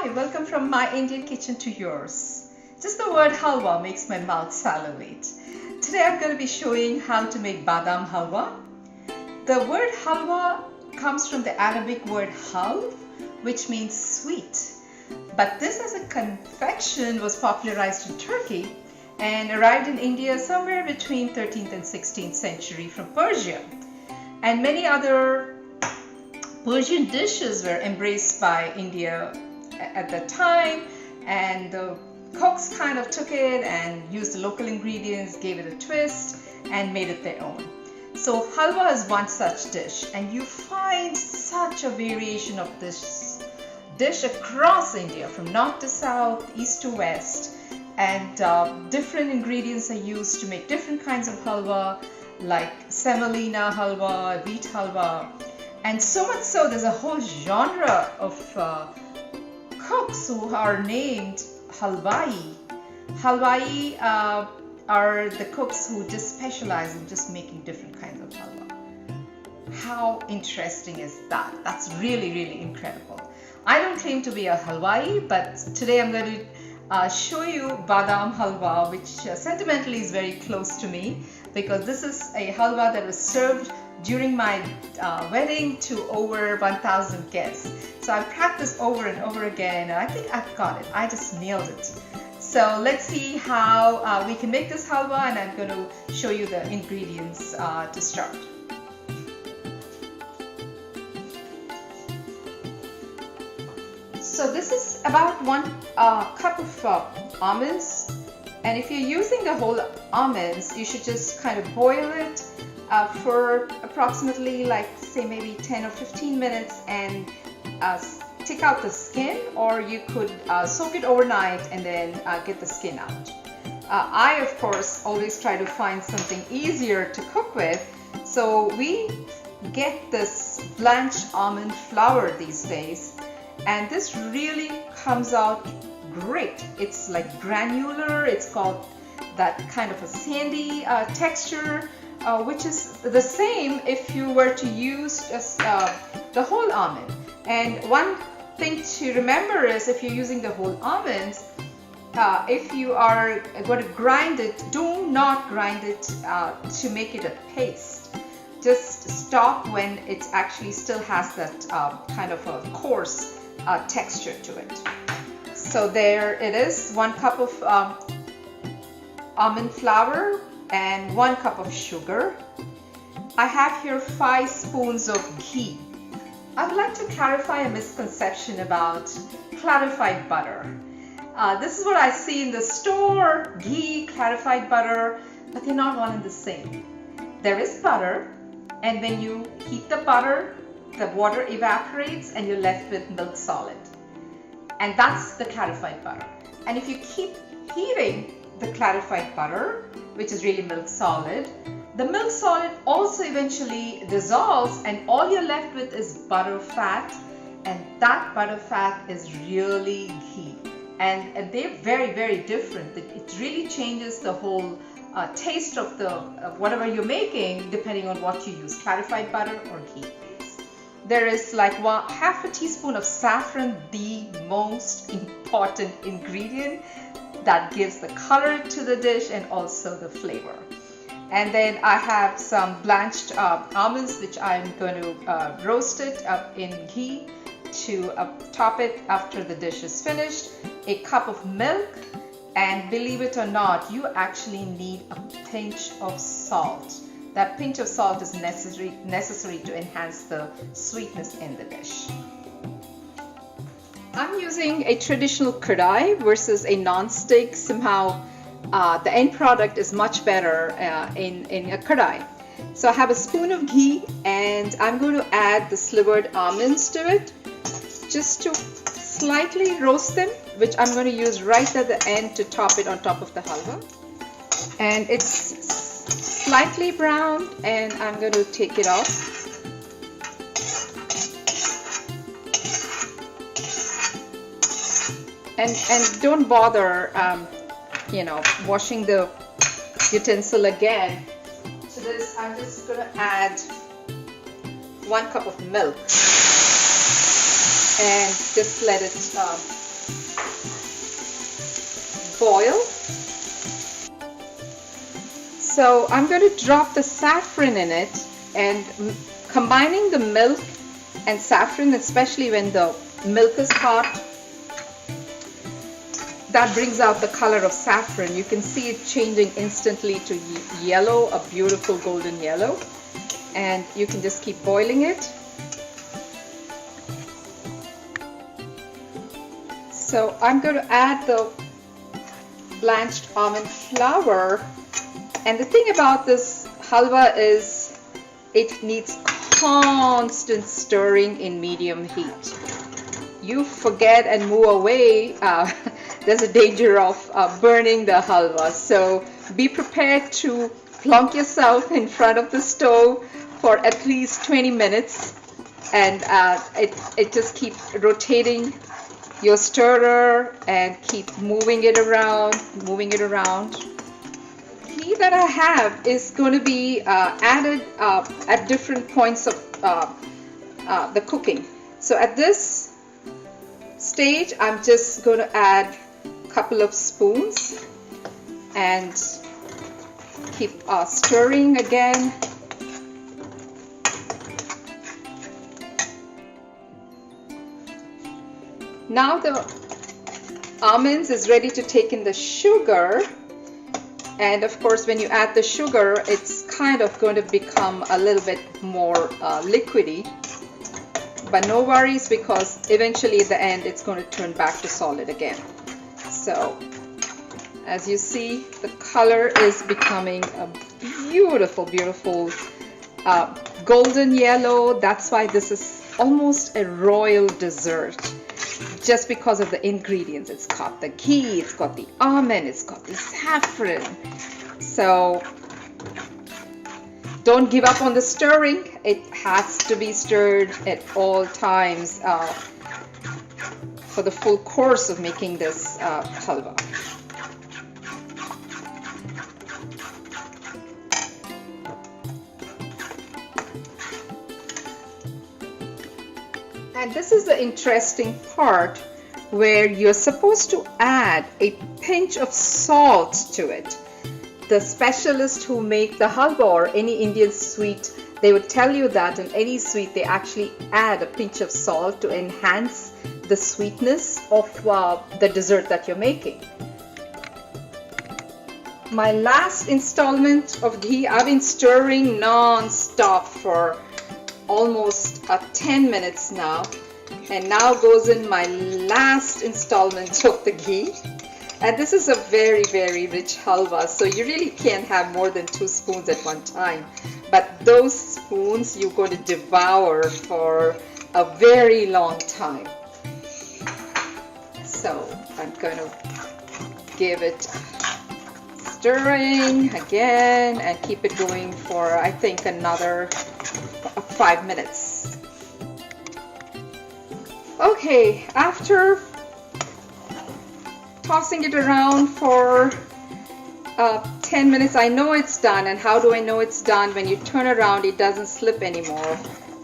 Hi, welcome from my Indian kitchen to yours. Just the word halwa makes my mouth salivate. Today I'm going to be showing how to make badam halwa. The word halwa comes from the Arabic word halv, which means sweet. But this as a confection was popularized in Turkey and arrived in India somewhere between 13th and 16th century from Persia. And many other Persian dishes were embraced by India at that time, and the cooks kind of took it and used the local ingredients, gave it a twist, and made it their own. So halwa is one such dish, and you find such a variation of this dish across India, from north to south, east to west, and different ingredients are used to make different kinds of halwa, like semolina halwa, wheat halwa, and so much so there's a whole genre of cooks who are named halwai. Halwai are the cooks who just specialize in just making different kinds of halwa. How interesting is that? That's really, really incredible. I don't claim to be a halwai, but today I'm going to show you Badam Halwa, which sentimentally is very close to me, because this is a halwa that was served during my wedding to over 1,000 guests. So I practiced over and over again, and I think I've got it. I just nailed it. So let's see how we can make this halwa, and I'm going to show you the ingredients to start. So this is about 1 cup of almonds, and if you're using the whole almonds, you should just kind of boil it for approximately, like, say maybe 10 or 15 minutes and take out the skin, or you could soak it overnight and then get the skin out. I, of course, always try to find something easier to cook with, so we get this blanched almond flour these days, and this really comes out great. It's like granular, it's called that kind of a sandy texture, which is the same if you were to use just, the whole almond. And one thing to remember is, if you're using the whole almonds, if you are going to grind it, do not grind it to make it a paste. Just stop when it actually still has that kind of a coarse texture to it. So there it is, 1 cup of almond flour and 1 cup of sugar. I have here 5 spoons of ghee. I'd like to clarify a misconception about clarified butter. This is what I see in the store: ghee, clarified butter, but they're not one and the same. There is butter, and when you heat the butter, the water evaporates and you're left with milk solid. And that's the clarified butter. And if you keep heating the clarified butter, which is really milk solid, the milk solid also eventually dissolves, and all you're left with is butter fat, and that butter fat is really ghee. And they're very, very different. It really changes the whole taste of whatever you're making, depending on what you use, clarified butter or ghee. There is like half a teaspoon of saffron, the most important ingredient that gives the color to the dish and also the flavor. And then I have some blanched almonds, which I'm going to roast it up in ghee to top it after the dish is finished. A cup of milk, and believe it or not, you actually need a pinch of salt. That pinch of salt is necessary to enhance the sweetness in the dish. I'm using a traditional kadai versus a non-stick. Somehow the end product is much better in a kadai. So I have a spoon of ghee, and I'm going to add the slivered almonds to it, just to slightly roast them, which I'm going to use right at the end to top it on top of the halwa. And it's slightly browned, and I'm going to take it off. And don't bother washing the utensil again. To this, I'm just going to add 1 cup of milk and just let it boil. So I'm going to drop the saffron in it, and combining the milk and saffron, especially when the milk is hot, that brings out the color of saffron. You can see it changing instantly to yellow, a beautiful golden yellow, and you can just keep boiling it. So I'm going to add the blanched almond flour, and the thing about this halwa is it needs constant stirring in medium heat. You forget and move away, there's a danger of burning the halwa. So be prepared to plonk yourself in front of the stove for at least 20 minutes, and it just keeps rotating your stirrer and keep moving it around. Ghee that I have is going to be added at different points of the cooking. So at this stage, I'm just going to add a couple of spoons and keep stirring again. Now the almonds is ready to take in the sugar, and of course when you add the sugar, it's kind of going to become a little bit more liquidy, but no worries, because eventually at the end it's going to turn back to solid again. So as you see, the color is becoming a beautiful golden yellow. That's why this is almost a royal dessert, just because of the ingredients. It's got the ghee, it's got the almond, it's got the saffron. So don't give up on the stirring. It has to be stirred at all times for the full course of making this halwa. And this is the interesting part where you're supposed to add a pinch of salt to it. The specialists who make the halwa or any Indian sweet, they would tell you that in any sweet they actually add a pinch of salt to enhance the sweetness of the dessert that you're making. My last installment of ghee, I've been stirring non-stop for almost 10 minutes now, and now goes in my last installment of the ghee. And this is a very rich halwa, so you really can't have more than 2 spoons at one time, but those spoons you're going to devour for a very long time. So I'm going to give it stirring again and keep it going for, I think, another 5 minutes. Okay, after tossing it around for 10 minutes, I know it's done. And how do I know it's done? When you turn around, it doesn't slip anymore.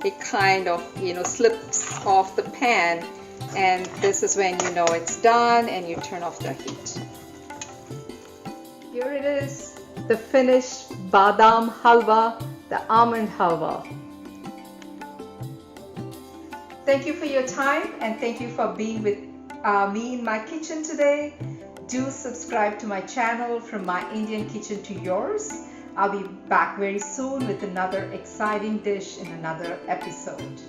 It kind of, slips off the pan, and this is when you know it's done, and you turn off the heat. Here it is, the finished Badam Halwa, the Almond Halwa. Thank you for your time, and thank you for being with me in my kitchen today. Do subscribe to my channel, From My Indian Kitchen to Yours. I'll be back very soon with another exciting dish in another episode.